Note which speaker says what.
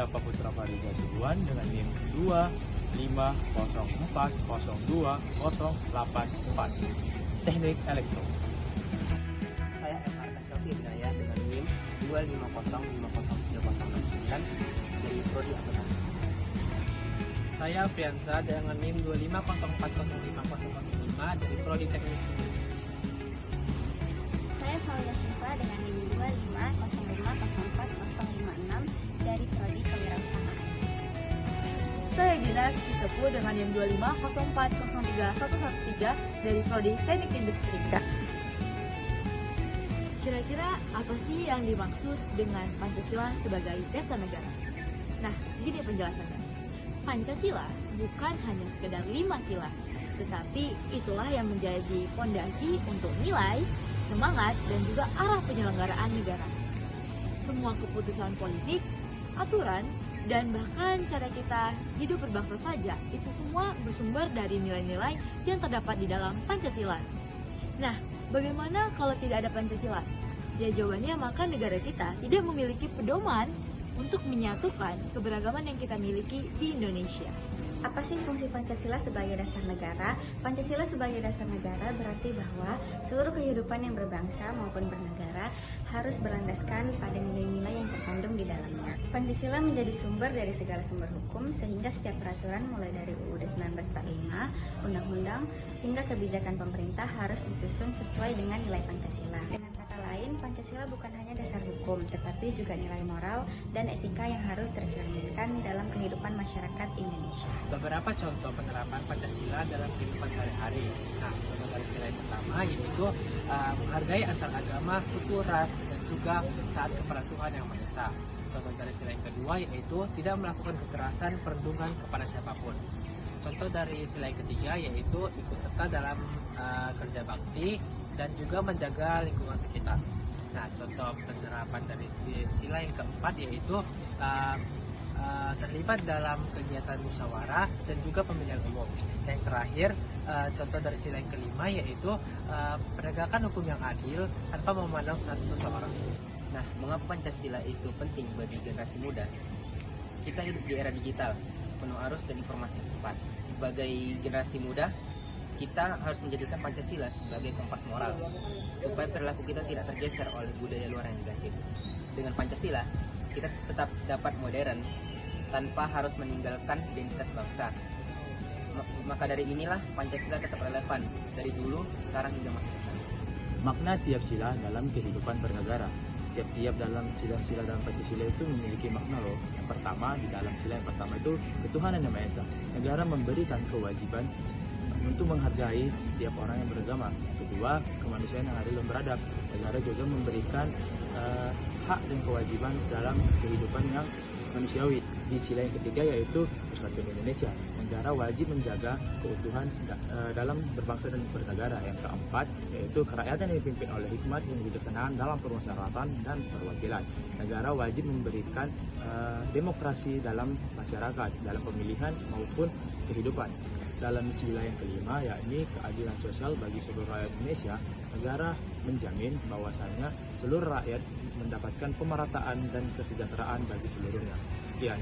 Speaker 1: Dapa Putra Farida Subuan dengan NIM 250402084. Teknik Elektro.
Speaker 2: Saya MR Kasyofi Hidayah dengan NIM 250503009 dari Prodi Akuntansi.
Speaker 3: Saya Priyansa dengan NIM 250405005 dari Prodi Teknik Kimia.
Speaker 4: Saya Faulia Syifa dengan NIM 250504056 dari Prodi Kewirausahaan.
Speaker 5: Saya Dina Kisisepu dengan NIM 250403113 dari Prodi Teknik Industri. Kira-kira apa sih yang dimaksud dengan Pancasila sebagai dasar negara? Nah, gini penjelasannya. Pancasila bukan hanya sekedar 5 sila, tetapi itulah yang menjadi fondasi untuk nilai, semangat, dan juga arah penyelenggaraan negara. Semua keputusan politik, aturan, dan bahkan cara kita hidup berbangsa saja, itu semua bersumber dari nilai-nilai yang terdapat di dalam Pancasila. Nah, bagaimana kalau tidak ada Pancasila? Ya jawabannya maka negara kita tidak memiliki pedoman untuk menyatukan keberagaman yang kita miliki di Indonesia.
Speaker 4: Apa sih fungsi Pancasila sebagai dasar negara? Pancasila sebagai dasar negara berarti bahwa seluruh kehidupan yang berbangsa maupun bernegara harus berlandaskan pada nilai-nilai yang terkandung di dalamnya. Pancasila menjadi sumber dari segala sumber hukum sehingga setiap peraturan mulai dari UUD 1945, undang-undang, hingga kebijakan pemerintah harus disusun sesuai dengan nilai Pancasila. Dengan kata lain, Pancasila bukan hanya dasar hukum, tetapi juga nilai moral dan etika yang harus tercerminkan dalam kehidupan masyarakat Indonesia.
Speaker 3: Beberapa contoh penerapan Pancasila dalam kehidupan sehari-hari. Nah, contoh dari sila yang pertama yaitu menghargai antar agama, suku, ras, dan juga taat kepada Tuhan Yang Maha Esa. Contoh dari sila yang kedua yaitu tidak melakukan kekerasan, perundungan kepada siapapun. Contoh dari sila yang ketiga yaitu ikut serta dalam kerja bakti dan juga menjaga lingkungan sekitar. Nah, contoh penerapan dari sila yang keempat yaitu terlibat dalam kegiatan musyawarah dan juga pemilihan umum. Yang terakhir, contoh dari sila yang kelima yaitu penegakan hukum yang adil tanpa memandang status seseorang.
Speaker 2: Nah, mengapa Pancasila itu penting bagi generasi muda? Kita hidup di era digital, penuh arus dan informasi cepat. Sebagai generasi muda, kita harus menjadikan Pancasila sebagai kompas moral, supaya perilaku kita tidak tergeser oleh budaya luar yang negatif. Dengan Pancasila, kita tetap dapat modern, tanpa harus meninggalkan identitas bangsa. Maka dari inilah Pancasila tetap relevan dari dulu, sekarang hingga masa depan.
Speaker 1: Makna tiap sila dalam kehidupan bernegara. Tiap-tiap dalam sila-sila dalam Pancasila itu memiliki makna loh. Yang pertama, di dalam sila yang pertama itu ketuhanan Yang Maha Esa. Negara memberikan kewajiban untuk menghargai setiap orang yang beragama. Kedua, kemanusiaan yang adil dan beradab. Negara juga memberikan hak dan kewajiban dalam kehidupan yang manusiawi. Di sila yang ketiga yaitu Persatuan Indonesia. Negara wajib menjaga keutuhan dalam berbangsa dan bernegara. Yang keempat yaitu kerakyatan yang dipimpin oleh hikmat dan kebijaksanaan dalam permusyawaratan dan perwakilan. Negara wajib memberikan demokrasi dalam masyarakat, dalam pemilihan maupun kehidupan. Dalam sila yang kelima yakni keadilan sosial bagi seluruh rakyat Indonesia, negara menjamin bahwasanya seluruh rakyat mendapatkan pemerataan dan kesejahteraan bagi seluruhnya. Sekian.